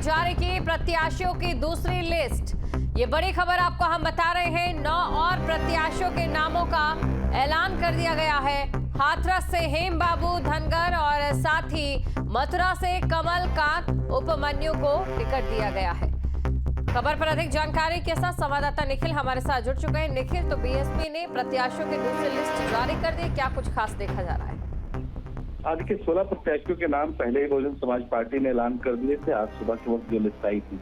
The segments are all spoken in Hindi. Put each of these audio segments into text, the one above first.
जारी की प्रत्याशियों की दूसरी लिस्ट। ये बड़ी खबर आपको हम बता रहे हैं। 9 और प्रत्याशियों के नामों का ऐलान कर दिया गया है। हाथरस से हेम बाबू धनगर और साथ ही मथुरा से कमलकांत उपमन्यु को टिकट दिया गया है। खबर पर अधिक जानकारी के साथ संवाददाता निखिल हमारे साथ जुड़ चुके हैं। निखिल, तो बीएसपी ने प्रत्याशियों की दूसरी लिस्ट जारी कर दी, क्या कुछ खास देखा जा रहा है? आज के 16 प्रत्याशियों के नाम पहले ही बहुजन समाज पार्टी ने ऐलान कर दिए थे। आज सुबह के वक्त जो लिस्ट आई थी,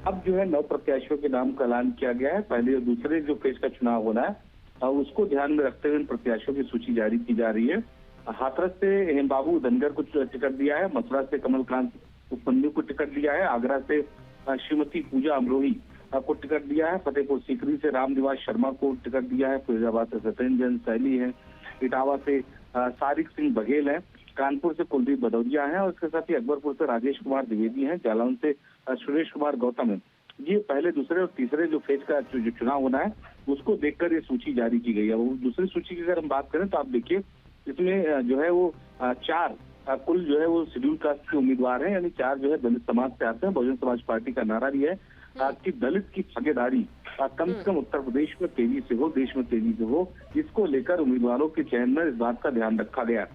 अब जो है 9 प्रत्याशियों के नाम का ऐलान किया गया है। पहले और दूसरे जो फेज का चुनाव होना है उसको ध्यान में रखते हुए प्रत्याशियों की सूची जारी की जा रही है। हाथरस से हेम बाबू धनगर को टिकट दिया है, मथुरा से कमलकांत उपमन्यु को टिकट दिया है, आगरा से श्रीमती पूजा अमरोही को टिकट दिया है, फतेहपुर सीकरी से रामनिवास शर्मा को टिकट दिया है, फिरोजाबाद से सत्येंद्र जैन सैनी है, इटावा से सारिक सिंह बघेल है, कानपुर से कुलदीप भदौरिया है और इसके साथ ही अकबरपुर से राजेश कुमार द्विवेदी हैं, जालौन से सुरेश कुमार गौतम है। ये पहले, दूसरे और तीसरे जो फेज का जो चुनाव होना है उसको देखकर ये सूची जारी की गई है। वो दूसरी सूची की अगर हम बात करें तो आप देखिए इसमें जो है वो 4 कुल जो है वो शेड्यूल कास्ट के उम्मीदवार हैं, यानी 4 जो है दलित समाज से आते हैं। बहुजन समाज पार्टी का नारा भी है कि दलित की भागीदारी कम से कम उत्तर प्रदेश में तेजी से हो, देश में तेजी से हो। इसको लेकर उम्मीदवारों के चयन में इस बात का ध्यान रखा गया।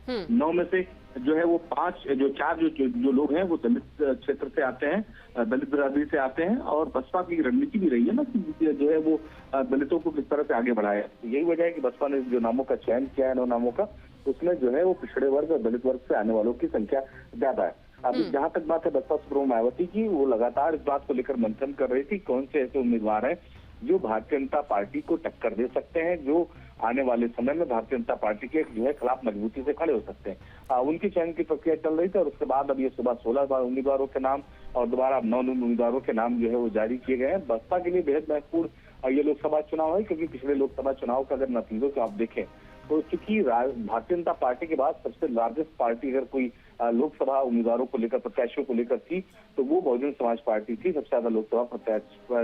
9 में से जो है वो 4 जो लोग हैं वो दलित क्षेत्र से आते हैं, दलित बिरादरी से आते हैं। और बसपा की रणनीति भी रही है ना कि जो है वो दलितों को किस तरह से आगे बढ़ाया। यही वजह है कि बसपा ने जो नामों का चयन किया है 9 नामों का, उसमें जो है वो पिछड़े वर्ग और दलित वर्ग से आने वालों की संख्या ज्यादा है। अब जहां तक बात है बसपा सुप्रीमो मायावती की, वो लगातार इस बात को लेकर मंथन कर रही थी कौन से ऐसे उम्मीदवार हैं जो भारतीय जनता पार्टी को टक्कर दे सकते हैं, जो आने वाले समय में भारतीय जनता पार्टी के जो है खिलाफ मजबूती से खड़े हो सकते हैं। उनकी चयन की प्रक्रिया चल रही थी और उसके बाद अब ये सुबह 16 उम्मीदवारों के नाम और दोबारा 9 उम्मीदवारों के नाम जो है वो जारी किए गए हैं। बसपा के लिए बेहद महत्वपूर्ण ये लोकसभा चुनाव है, क्योंकि पिछले लोकसभा चुनाव का अगर नतीजों को आप देखें तो चूंकि भारतीय जनता पार्टी के बाद सबसे लार्जेस्ट पार्टी अगर कोई लोकसभा उम्मीदवारों को लेकर, प्रत्याशियों को लेकर थी तो वो बहुजन समाज पार्टी थी। सबसे ज्यादा लोकसभा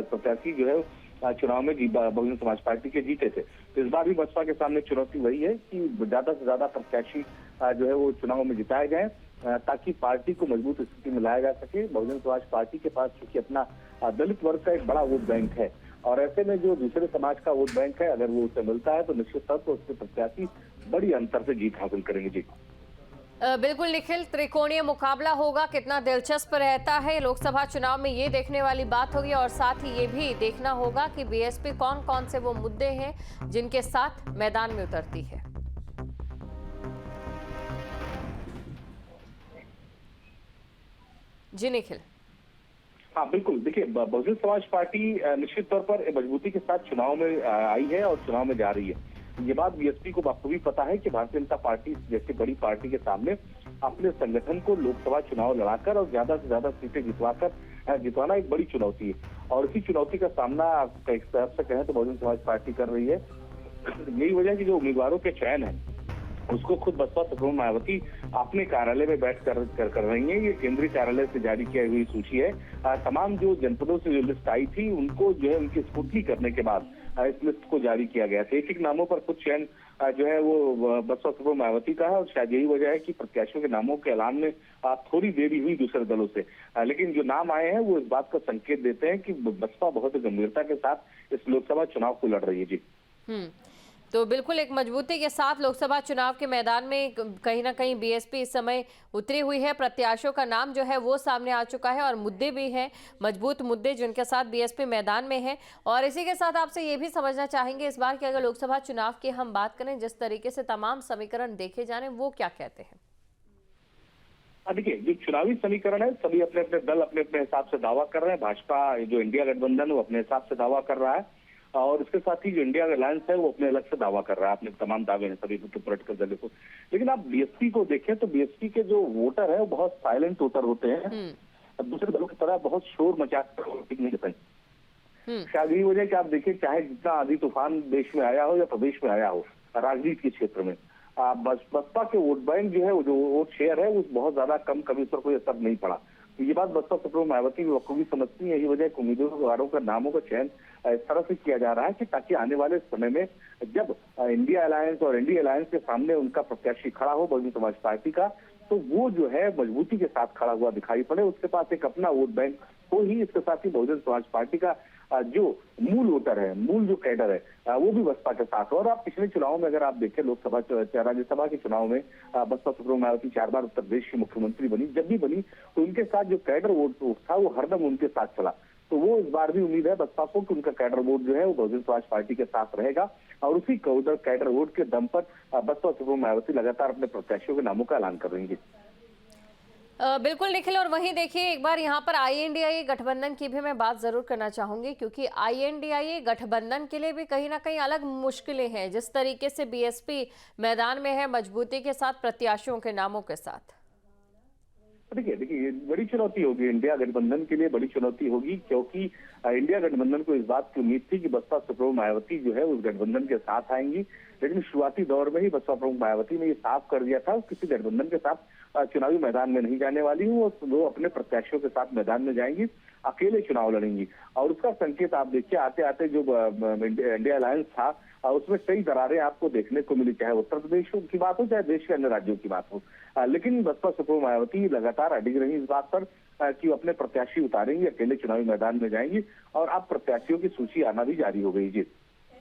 प्रत्याशी जो है चुनाव में बहुजन समाज पार्टी के जीते थे। तो इस बार भी बसपा के सामने चुनौती वही है कि ज्यादा से ज्यादा प्रत्याशी जो है वो चुनाव में जिताए जाए ताकि पार्टी को मजबूत स्थिति में लाया जा सके। बहुजन समाज पार्टी के पास चूंकि अपना दलित वर्ग का एक बड़ा वोट बैंक है और ऐसे में जो दूसरे समाज का वोट बैंक है, अगर वो उसे मिलता है तो निश्चित तौर पर उसके प्रत्याशी बड़ी अंतर से जीत हासिल करेंगे। जी बिल्कुल निखिल, त्रिकोणीय मुकाबला होगा, कितना दिलचस्प रहता है लोकसभा चुनाव में ये देखने वाली बात होगी और साथ ही ये भी देखना होगा कि बीएसपी कौन कौन से वो मुद्दे हैं जिनके साथ मैदान में उतरती है। जी निखिल। हाँ बिल्कुल, देखिए बहुजन समाज पार्टी निश्चित तौर पर मजबूती के साथ चुनाव में आई है और चुनाव में जा रही है। ये बात बीएसपी को बखूबी पता है कि भारतीय जनता पार्टी जैसी बड़ी पार्टी के सामने अपने संगठन को लोकसभा चुनाव लड़ाकर और ज्यादा से ज्यादा सीटें जितवाना एक बड़ी चुनौती है और इसी चुनौती का सामना एक तरफ से कहें तो बहुजन समाज पार्टी कर रही है। यही वजह है कि जो उम्मीदवारों के चयन है उसको खुद बसपा सुप्रीमो मायावती अपने कार्यालय में बैठ कर रही है। ये केंद्रीय कार्यालय से जारी की हुई सूची है। तमाम जो जनपदों से जो लिस्ट आई थी उनको जो है उनकी स्क्रूटनी करने के बाद इस लिस्ट को जारी किया गया था। एक नामों पर कुछ चयन जो है वो बसपा सुप्रीमो मायावती का है और शायद यही वजह है कि प्रत्याशियों के नामों के ऐलान में थोड़ी देरी हुई दूसरे दलों से, लेकिन जो नाम आए हैं वो इस बात का संकेत देते हैं कि बसपा बहुत गंभीरता के साथ इस लोकसभा चुनाव को लड़ रही है। जी तो बिल्कुल एक मजबूती के साथ लोकसभा चुनाव के मैदान में कहीं ना कहीं बीएसपी इस समय उतरी हुई है। प्रत्याशियों का नाम जो है वो सामने आ चुका है और मुद्दे भी हैं, मजबूत मुद्दे जिनके साथ बीएसपी मैदान में है। और इसी के साथ आपसे ये भी समझना चाहेंगे इस बार कि अगर लोकसभा चुनाव की हम बात करें, जिस तरीके से तमाम समीकरण देखे जा रहे हैं, वो क्या कहते हैं? देखिए जो चुनावी समीकरण है सभी अपने अपने दल अपने अपने हिसाब से दावा कर रहे हैं। भाजपा जो इंडिया गठबंधन वो अपने हिसाब से दावा कर रहा है और इसके साथ ही जो इंडिया अलायंस है वो अपने अलग से दावा कर रहा है। अपने तमाम दावे हैं सभी पॉलिटिकल दलों को। लेकिन आप बीएसपी को देखें तो बीएसपी के जो वोटर है वो बहुत साइलेंट वोटर होते हैं। दूसरे दलों की तरह बहुत शोर मचा कर नहीं देते। शायद यही वजह कि आप देखिए चाहे जितना आंधी तूफान देश में आया हो या प्रदेश में आया हो राजनीति के क्षेत्र में, बसपा के वोट बैंक जो है, जो वोट शेयर है वो बहुत ज्यादा कम, कभी उस पर कोई असर नहीं पड़ा। तो ये बात बसपा सुप्रीमो मायावती भी बखूबी समझती है। यही वजह उम्मीदवारों का नामों का चयन इस तरह से किया जा रहा है कि ताकि आने वाले समय में जब इंडिया अलायंस और एनडीए अलायंस के सामने उनका प्रत्याशी खड़ा हो बहुजन समाज पार्टी का, तो वो जो है मजबूती के साथ खड़ा हुआ दिखाई पड़े। उसके पास एक अपना वोट बैंक हो ही, इसके साथ ही बहुजन समाज पार्टी का जो मूल वोटर है, मूल जो कैडर है, वो भी बसपा के साथ हो। और आप पिछले चुनाव में अगर आप देखें, लोकसभा राज्यसभा के चुनाव में बसपा सुप्रीमो मायावती 4 बार उत्तर प्रदेश की मुख्यमंत्री बनी। जब भी बनी तो उनके साथ जो कैडर वोट था वो हरदम उनके साथ चला। तो वो इस बार भी उम्मीद है बसपा को कि उनका कैडर वोट जो है वो बहुजन समाज पार्टी के साथ रहेगा और उसी कैडर वोट के दम पर बसपा सुप्रीमो मायावती लगातार अपने प्रत्याशियों के नामों का ऐलान कर रही है। बिल्कुल निखिल, और वहीं देखिए एक बार यहाँ पर INDIA गठबंधन की भी मैं बात जरूर करना चाहूंगी, क्योंकि INDIA गठबंधन के लिए भी कहीं ना कहीं अलग मुश्किलें हैं। जिस तरीके से BSP मैदान में है मजबूती के साथ प्रत्याशियों के नामों के साथ। देखिए ये बड़ी चुनौती होगी इंडिया गठबंधन के लिए, बड़ी चुनौती होगी, क्योंकि इंडिया गठबंधन को इस बात की उम्मीद थी कि बसपा सुप्रीमो मायावती जो है उस गठबंधन के साथ आएंगी। लेकिन शुरुआती दौर में ही बसपा प्रमुख मायावती ने ये साफ कर दिया था किसी गठबंधन के साथ चुनावी मैदान में नहीं जाने वाली हूँ। वो अपने प्रत्याशियों के साथ मैदान में जाएंगी, अकेले चुनाव लड़ेंगी। और उसका संकेत आप देखिए, आते आते जो इंडिया अलायंस था उसमें कई दरारें आपको देखने को मिली, चाहे उत्तर प्रदेश की बात हो चाहे देश के अन्य राज्यों की बात हो। लेकिन बसपा सुप्रीमो मायावती लगातार अडिग रही इस बात पर कि वो अपने प्रत्याशी उतारेंगी, अकेले चुनावी मैदान में जाएंगी और अब प्रत्याशियों की सूची आना भी जारी हो गई जी।